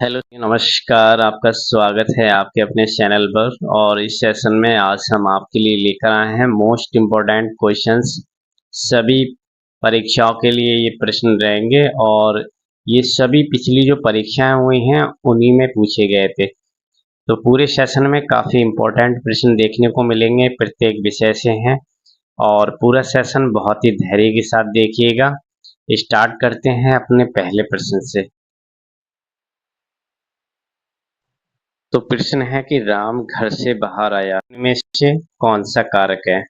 Hello नमस्कार, आपका स्वागत है आपके अपने चैनल पर। और इस सेशन में आज हम आपके लिए लेकर आए हैं मोस्ट इम्पोर्टेंट क्वेश्चंस। सभी परीक्षाओं के लिए ये प्रश्न रहेंगे और ये सभी पिछली जो परीक्षाएं हुई हैं उन्हीं में पूछे गए थे। तो पूरे सेशन में काफ़ी इम्पोर्टेंट प्रश्न देखने को मिलेंगे, प्रत्येक विषय से हैं। और पूरा सेशन बहुत ही धैर्य के साथ देखिएगा। स्टार्ट करते हैं अपने पहले प्रश्न से। तो प्रश्न है कि राम घर से बाहर आया, इनमें से कौन सा कारक है?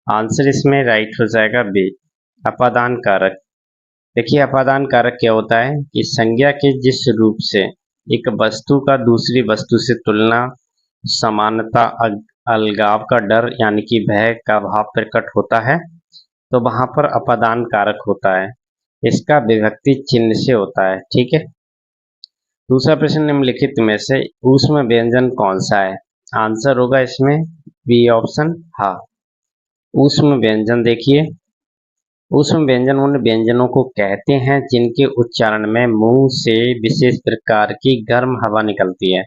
आंसर इसमें राइट हो जाएगा बी, अपादान कारक। देखिए अपादान कारक क्या होता है कि संज्ञा के जिस रूप से एक वस्तु का दूसरी वस्तु से तुलना, समानता, अलगाव का डर यानी कि भय का भाव प्रकट होता है, तो वहां पर अपादान कारक होता है। इसका विभक्ति चिन्ह से होता है। ठीक है। दूसरा प्रश्न निम्नलिखित में से ऊष्म व्यंजन कौन सा है? आंसर होगा इसमें बी ऑप्शन हाँ। ऊष्म व्यंजन देखिए, ऊष्म व्यंजन उन व्यंजनों को कहते हैं जिनके उच्चारण में मुंह से विशेष प्रकार की गर्म हवा निकलती है।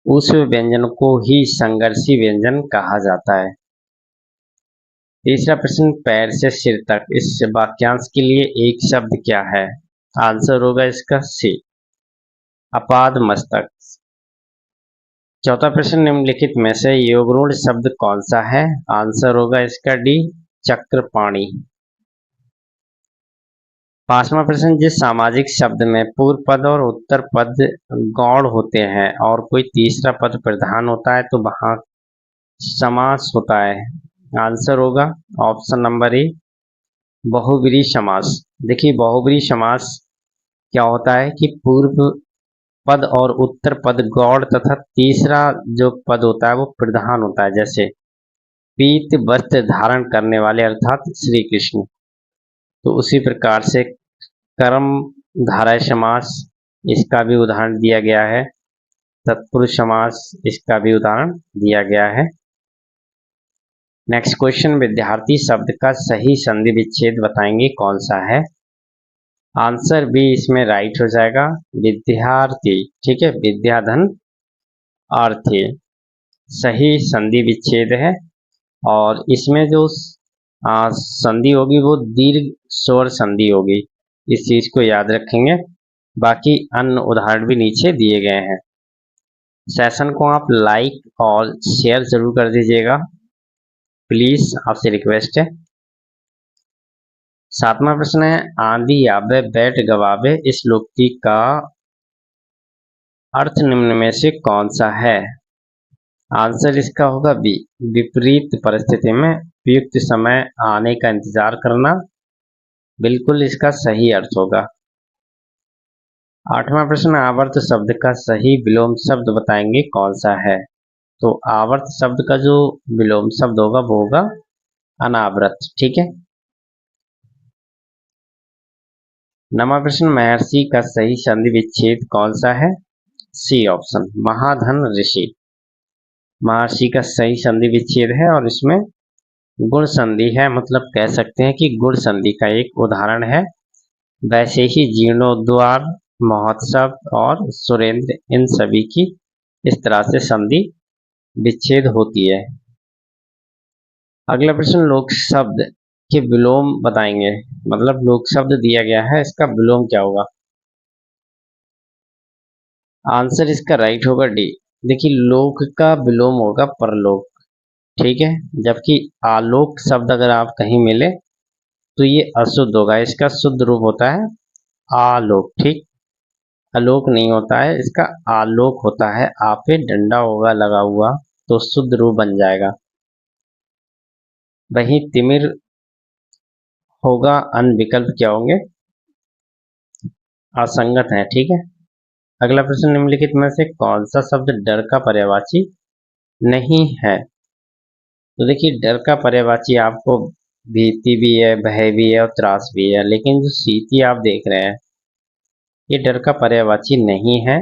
ऊष्म व्यंजन को ही संघर्षी व्यंजन कहा जाता है। तीसरा प्रश्न, पैर से सिर तक, इस वाक्यांश के लिए एक शब्द क्या है? आंसर होगा इसका सी, अपाद मस्तक। चौथा प्रश्न, निम्नलिखित में से योगरूढ़ शब्द कौन सा है? आंसर होगा इसका डी, चक्रपाणी। पांचवा प्रश्न, जिस सामाजिक शब्द में पूर्व पद और उत्तर पद गौण होते हैं और कोई तीसरा पद प्रधान होता है तो वहां समास होता है। आंसर होगा ऑप्शन नंबर ए, बहुब्रीहि समास। देखिए बहुब्रीहि समास क्या होता है कि पूर्व पद और उत्तर पद गौड़ तथा तीसरा जो पद होता है वो प्रधान होता है। जैसे पीत वस्त्र धारण करने वाले अर्थात श्री कृष्ण। तो उसी प्रकार से कर्म धारय समास, इसका भी उदाहरण दिया गया है। तत्पुरुष समास, इसका भी उदाहरण दिया गया है। नेक्स्ट क्वेश्चन, विद्यार्थी शब्द का सही संधि विच्छेद बताएंगे कौन सा है? आंसर बी इसमें राइट हो जाएगा, विद्यार्थी। ठीक है, विद्याधन आर्थी सही संधि विच्छेद है। और इसमें जो संधि होगी वो दीर्घ स्वर संधि होगी, इस चीज को याद रखेंगे। बाकी अन्य उदाहरण भी नीचे दिए गए हैं। सेशन को आप लाइक और शेयर जरूर कर दीजिएगा, प्लीज, आपसे रिक्वेस्ट है। सातवां प्रश्न है, आंधी आवे बैठ गवावे, इस लोकोक्ति का अर्थ निम्न में से कौन सा है? आंसर इसका होगा बी, विपरीत परिस्थिति में उपयुक्त समय आने का इंतजार करना, बिल्कुल इसका सही अर्थ होगा। आठवां प्रश्न, आवर्त शब्द का सही विलोम शब्द बताएंगे कौन सा है? तो आवर्त शब्द का जो विलोम शब्द होगा वो होगा अनावृत। ठीक है। नवा प्रश्न, महर्षि का सही संधि विच्छेद कौन सा है? सी ऑप्शन, महाधन ऋषि। महर्षि का सही संधि विच्छेद है और इसमें गुण संधि है, मतलब कह सकते हैं कि गुण संधि का एक उदाहरण है। वैसे ही जीर्णोद्वार, महोत्सव और सुरेंद्र, इन सभी की इस तरह से संधि विच्छेद होती है। अगला प्रश्न, लोक शब्द के विलोम बताएंगे, मतलब लोक शब्द दिया गया है, इसका विलोम क्या होगा? आंसर इसका राइट होगा डी। देखिए लोक का विलोम होगा परलोक। ठीक है। जबकि आलोक शब्द अगर आप कहीं मिले तो ये अशुद्ध होगा, इसका शुद्ध रूप होता है आलोक। ठीक, आलोक नहीं होता है, इसका आलोक होता है। आप पे डंडा होगा लगा हुआ तो शुद्ध रूप बन जाएगा। वही तिमिर होगा, अन्य विकल्प क्या होंगे? असंगत है। ठीक है। अगला प्रश्न, निम्नलिखित में से कौन सा शब्द डर का पर्यायवाची नहीं है? तो देखिए डर का पर्यायवाची आपको भीति भी है, भय भी है और त्रास भी है, लेकिन जो सीति आप देख रहे हैं ये डर का पर्यायवाची नहीं है।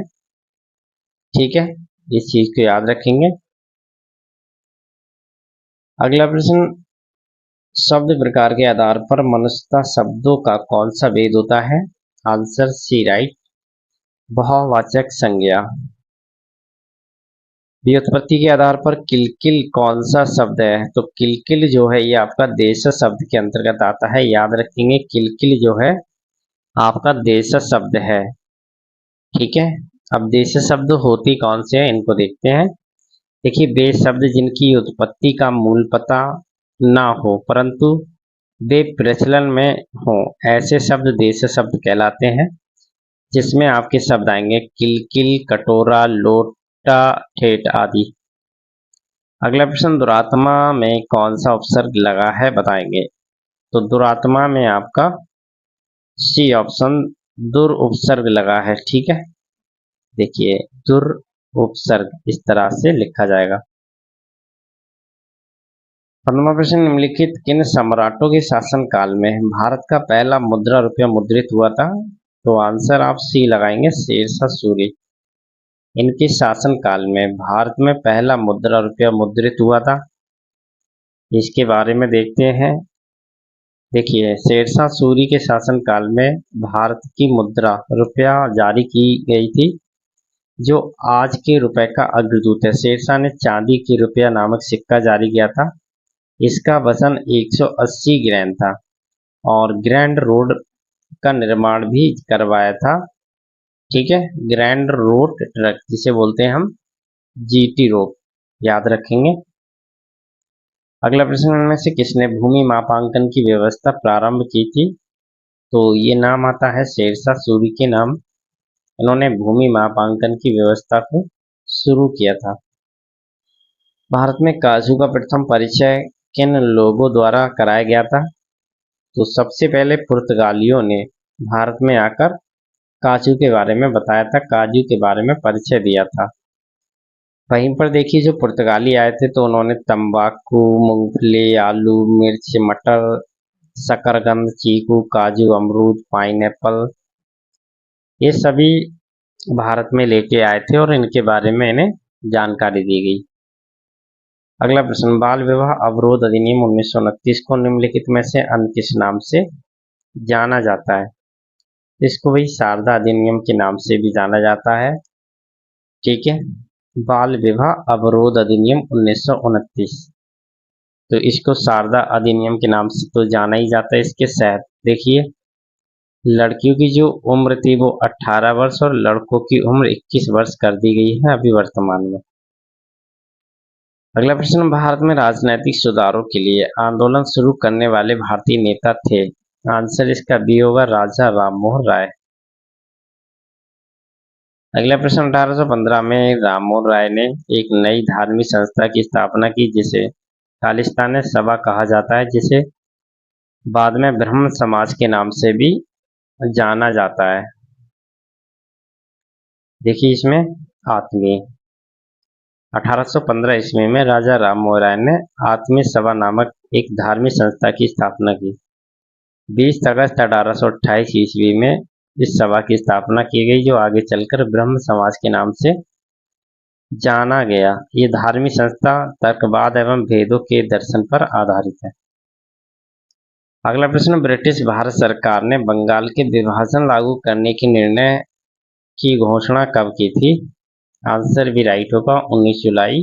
ठीक है, इस चीज को याद रखेंगे। अगला प्रश्न, शब्द प्रकार के आधार पर मनुष्यता शब्दों का कौन सा भेद होता है? आंसर सी राइट, बहुवाचक संज्ञा। व्युत्पत्ति के आधार पर किलकिल कौन सा शब्द है? तो किलकिल जो है ये आपका देश शब्द के अंतर्गत आता है। याद रखेंगे किलकिल जो है आपका देश शब्द है। ठीक है, अब देश शब्द होती कौन से हैं इनको देखते हैं। देखिए, वे शब्द जिनकी उत्पत्ति का मूल पता ना हो परंतु वे प्रचलन में हो, ऐसे शब्द देश शब्द कहलाते हैं। जिसमें आपके शब्द आएंगे किलकिल, कटोरा, लोटा, ठेठ आदि। अगला प्रश्न, दुरात्मा में कौन सा उपसर्ग लगा है बताएंगे। तो दुरात्मा में आपका सी ऑप्शन दुर उपसर्ग लगा है। ठीक है, देखिए दुर उपसर्ग इस तरह से लिखा जाएगा। 15वां प्रश्न, निम्नलिखित किन सम्राटों के शासन काल में भारत का पहला मुद्रा रुपया मुद्रित हुआ था? तो आंसर आप सी लगाएंगे, शेरशाह सूरी। इनके शासन काल में भारत में पहला मुद्रा रुपया मुद्रित हुआ था। इसके बारे में देखते हैं। देखिए, शेरशाह सूरी के शासन काल में भारत की मुद्रा रुपया जारी की गई थी जो आज के रुपए का अग्रदूत है। शेरशाह ने चांदी की रुपया नामक सिक्का जारी किया था। इसका वजन 180 ग्राम था और ग्रैंड रोड का निर्माण भी करवाया था। ठीक है, ग्रैंड रोड ट्रक जिसे बोलते हैं हम जीटी रोड, याद रखेंगे। अगला प्रश्न, उनमें से किसने भूमि मापांकन की व्यवस्था प्रारंभ की थी? तो ये नाम आता है शेरशाह सूरी के नाम। इन्होंने भूमि मापांकन की व्यवस्था को शुरू किया था। भारत में काजू का प्रथम परिचय किन लोगों द्वारा कराया गया था? तो सबसे पहले पुर्तगालियों ने भारत में आकर काजू के बारे में बताया था, काजू के बारे में परिचय दिया था। वहीं पर देखिए, जो पुर्तगाली आए थे तो उन्होंने तंबाकू, मूंगफली, आलू, मिर्च, मटर, शकरकंद, चीकू, काजू, अमरूद, पाइनएप्पल ये सभी भारत में लेके आए थे और इनके बारे में इन्हें जानकारी दी गई। अगला प्रश्न, बाल विवाह अवरोध अधिनियम 1929 को निम्नलिखित में से अन्य किस नाम से जाना जाता है? इसको वही शारदा अधिनियम के नाम से भी जाना जाता है। ठीक है, बाल विवाह अवरोध अधिनियम 1929, तो इसको शारदा अधिनियम के नाम से तो जाना ही जाता है। इसके तहत देखिए, लड़कियों की जो उम्र थी वो 18 वर्ष और लड़कों की उम्र 21 वर्ष कर दी गई है अभी वर्तमान में। अगला प्रश्न, भारत में राजनीतिक सुधारों के लिए आंदोलन शुरू करने वाले भारतीय नेता थे? आंसर इसका बी होगा, राजा राममोहन राय। अगला प्रश्न, 1815 में राममोहन राय ने एक नई धार्मिक संस्था की स्थापना की जिसे खालिस्तान सभा कहा जाता है, जिसे बाद में ब्रह्म समाज के नाम से भी जाना जाता है। देखिए इसमें आत्मीय 1815 ईस्वी में राजा राममोहन राय ने आत्मीय सभा नामक एक धार्मिक संस्था की स्थापना की। 20 अगस्त 1828 ईस्वी में इस सभा की स्थापना की गई जो आगे चलकर ब्रह्म समाज के नाम से जाना गया। ये धार्मिक संस्था तर्कवाद एवं भेदों के दर्शन पर आधारित है। अगला प्रश्न, ब्रिटिश भारत सरकार ने बंगाल के विभाजन लागू करने के निर्णय की घोषणा कब की थी? आंसर भी राइट होगा, 19 जुलाई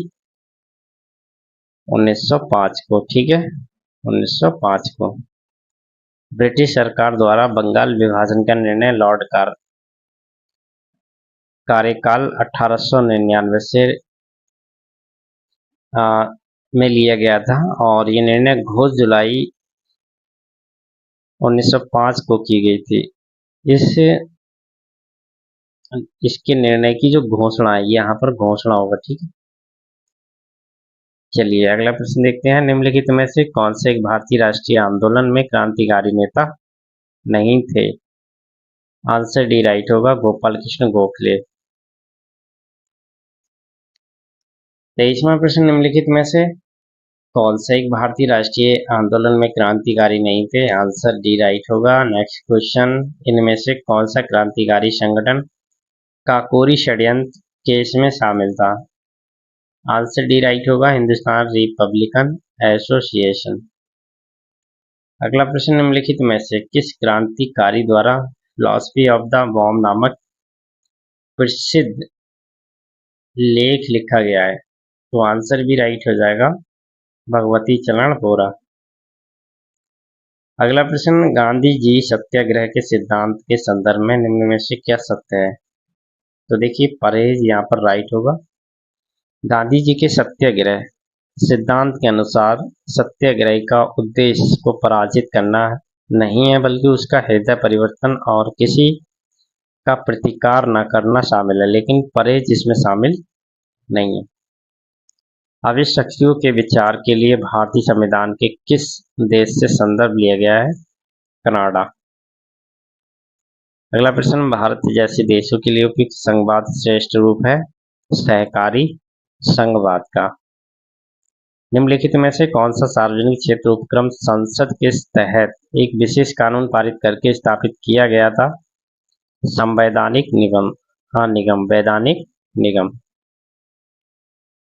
1905 को। ठीक है, 1905 को ब्रिटिश सरकार द्वारा बंगाल विभाजन का निर्णय लॉर्ड कार्यकाल 1899 से में लिया गया था और ये निर्णय घोष जुलाई 1905 को की गई थी। इसके निर्णय की जो घोषणा है यहाँ पर घोषणा होगा। ठीक है, चलिए अगला प्रश्न देखते हैं। निम्नलिखित में से कौन से एक भारतीय राष्ट्रीय आंदोलन में क्रांतिकारी नेता नहीं थे? आंसर डी राइट होगा, गोपाल कृष्ण गोखले। 23वां प्रश्न, निम्नलिखित में से कौन सा एक भारतीय राष्ट्रीय आंदोलन में क्रांतिकारी नहीं थे? आंसर डी राइट होगा। नेक्स्ट क्वेश्चन, इनमें से कौन सा क्रांतिकारी संगठन काकोरी षड्यंत्र केस में शामिल था? आंसर डी राइट होगा, हिंदुस्तान रिपब्लिकन एसोसिएशन। अगला प्रश्न, निम्नलिखित में से किस क्रांतिकारी द्वारा फिलॉसफी ऑफ द बॉम्ब नामक प्रसिद्ध लेख लिखा गया है? तो आंसर भी राइट हो जाएगा, भगवती चरण वोरा। अगला प्रश्न, गांधी जी सत्याग्रह के सिद्धांत के संदर्भ में निम्न में से क्या सत्य है? तो देखिए परहेज यहाँ पर राइट होगा। गांधी जी के सत्याग्रह सिद्धांत के अनुसार सत्याग्रह का उद्देश्य को पराजित करना नहीं है, बल्कि उसका हृदय परिवर्तन और किसी का प्रतिकार न करना शामिल है, लेकिन परहेज इसमें शामिल नहीं है। आविष्कारों के विचार के लिए भारतीय संविधान के किस देश से संदर्भ लिया गया है? कनाडा। अगला प्रश्न, भारत जैसे देशों के लिए उपयुक्त संघवाद श्रेष्ठ रूप है? सहकारी संघवाद का। निम्नलिखित में से कौन सा सार्वजनिक क्षेत्र उपक्रम संसद के तहत एक विशेष कानून पारित करके स्थापित किया गया था? संवैधानिक निगम। हाँ, निगम, वैधानिक निगम।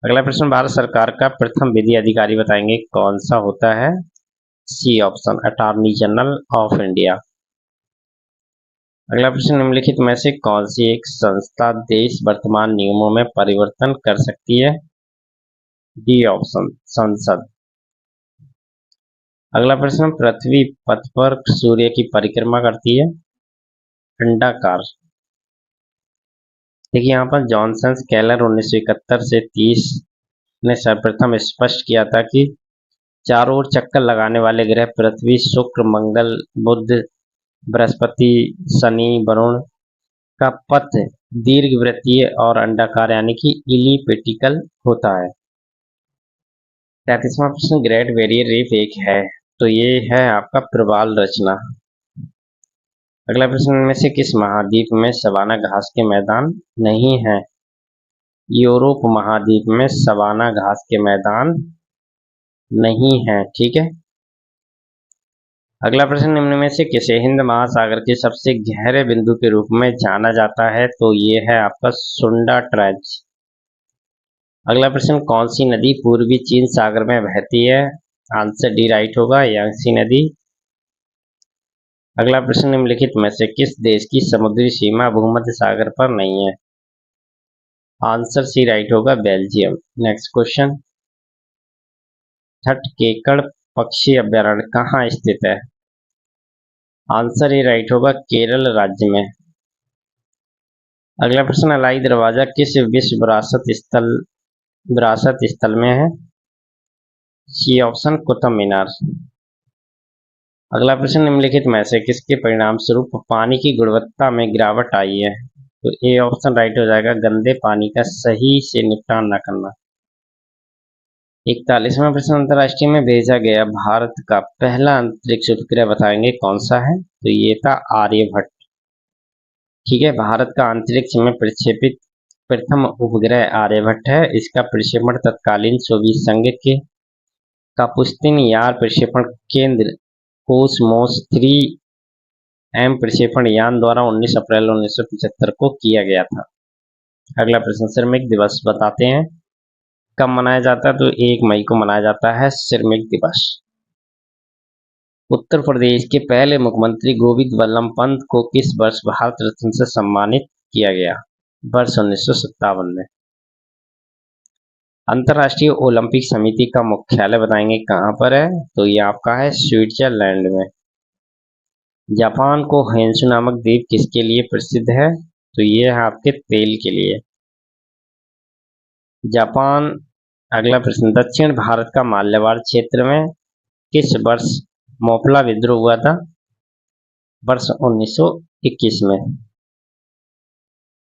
अगला प्रश्न, भारत सरकार का प्रथम विधि अधिकारी बताएंगे, कौन सा होता है? C option, attorney general of India. अगला प्रश्न, निम्नलिखित में से कौन सी एक संस्था देश वर्तमान नियमों में परिवर्तन कर सकती है? डी ऑप्शन, संसद। अगला प्रश्न, पृथ्वी पथ पर सूर्य की परिक्रमा करती है? अंडाकार। देखिए यहाँ पर जॉनसन केलर 1971 से 30 ने सर्वप्रथम स्पष्ट किया था कि चारों ओर चक्कर लगाने वाले ग्रह पृथ्वी, शुक्र, मंगल, बुध, बृहस्पति, शनि, वरुण का पथ दीर्घवृत्तीय और अंडाकार यानी कि इलिप्टिकल होता है। 33वां प्रश्न, ग्रेट बैरियर रीफ एक है? तो ये है आपका प्रवाल रचना। अगला प्रश्न, में से किस महाद्वीप में सवाना घास के मैदान नहीं है? यूरोप महाद्वीप में सवाना घास के मैदान नहीं है। ठीक है। अगला प्रश्न, निम्न में से किसे हिंद महासागर के सबसे गहरे बिंदु के रूप में जाना जाता है? तो ये है आपका सुंडा ट्रेंच। अगला प्रश्न, कौन सी नदी पूर्वी चीन सागर में बहती है? आंसर डी राइट होगा, यांगसी नदी। अगला प्रश्न, निम्नलिखित में से किस देश की समुद्री सीमा भूमध्य सागर पर नहीं है? आंसर सी राइट होगा, बेल्जियम। नेक्स्ट क्वेश्चन, थटकेकड़ पक्षी अभ्यारण्य कहाँ स्थित है? आंसर ए राइट होगा, केरल राज्य में। अगला प्रश्न, अलाई दरवाजा किस विश्व विरासत स्थल में है? C option, Qutub Minar. अगला प्रश्न, निम्नलिखित में से किसके परिणाम स्वरूप पानी की गुणवत्ता में गिरावट आई है? तो ए ऑप्शन राइट हो जाएगा, गंदे पानी का सही से निपटान न करना। 41वां प्रश्न, अंतरराष्ट्रीय में भेजा गया भारत का पहला अंतरिक्ष उपग्रह बताएंगे, कौन सा है? तो ये था आर्यभट्ट। ठीक है, भारत का अंतरिक्ष में प्रक्षेपित प्रथम उपग्रह आर्यभट्ट है। इसका प्रक्षेपण तत्कालीन सोवियत संघ के कापुस्तिन यार प्रक्षेपण केंद्र कोसमोस 3M प्रक्षेपण यान द्वारा 19 अप्रैल 1975 को किया गया था। अगला प्रश्न, श्रमिक दिवस बताते हैं कब मनाया जाता है? तो 1 मई को मनाया जाता है श्रमिक दिवस। उत्तर प्रदेश के पहले मुख्यमंत्री गोविंद वल्लभ पंत को किस वर्ष भारत रत्न से सम्मानित किया गया? वर्ष 1957 में। अंतर्राष्ट्रीय ओलंपिक समिति का मुख्यालय बताएंगे कहाँ पर है? तो ये आपका है स्विट्जरलैंड में। जापान को होन्शु नामक द्वीप किसके लिए प्रसिद्ध है? तो ये है आपके तेल के लिए। जापान। अगला प्रश्न, दक्षिण भारत का माल्यावाड़ क्षेत्र में किस वर्ष मोपला विद्रोह हुआ था? वर्ष 1921 में।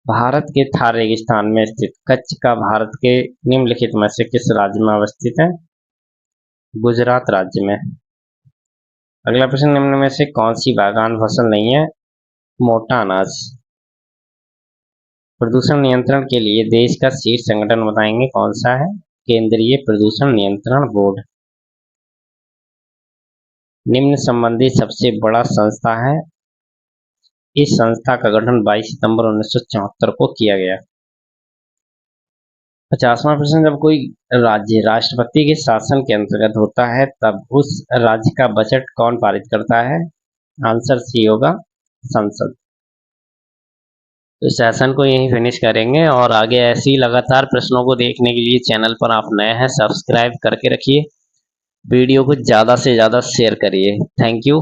भारत के थार रेगिस्तान में स्थित कच्छ का भारत के निम्नलिखित में से किस राज्य में अवस्थित है? गुजरात राज्य में। अगला प्रश्न, निम्न में से कौन सी बागान फसल नहीं है? मोटा अनाज। प्रदूषण नियंत्रण के लिए देश का शीर्ष संगठन बताएंगे, कौन सा है? केंद्रीय प्रदूषण नियंत्रण बोर्ड। निम्न संबंधी सबसे बड़ा संस्था है? इस संस्था का गठन 22 सितंबर 1974 को किया गया। 50वां प्रश्न, जब कोई राज्य राष्ट्रपति के शासन के अंतर्गत होता है तब उस राज्य का बजट कौन पारित करता है? आंसर सी होगा, संसद। तो सेशन को यहीं फिनिश करेंगे और आगे ऐसे ही लगातार प्रश्नों को देखने के लिए चैनल पर आप नए हैं सब्सक्राइब करके रखिए, वीडियो को ज़्यादा से ज़्यादा शेयर करिए। Thank you.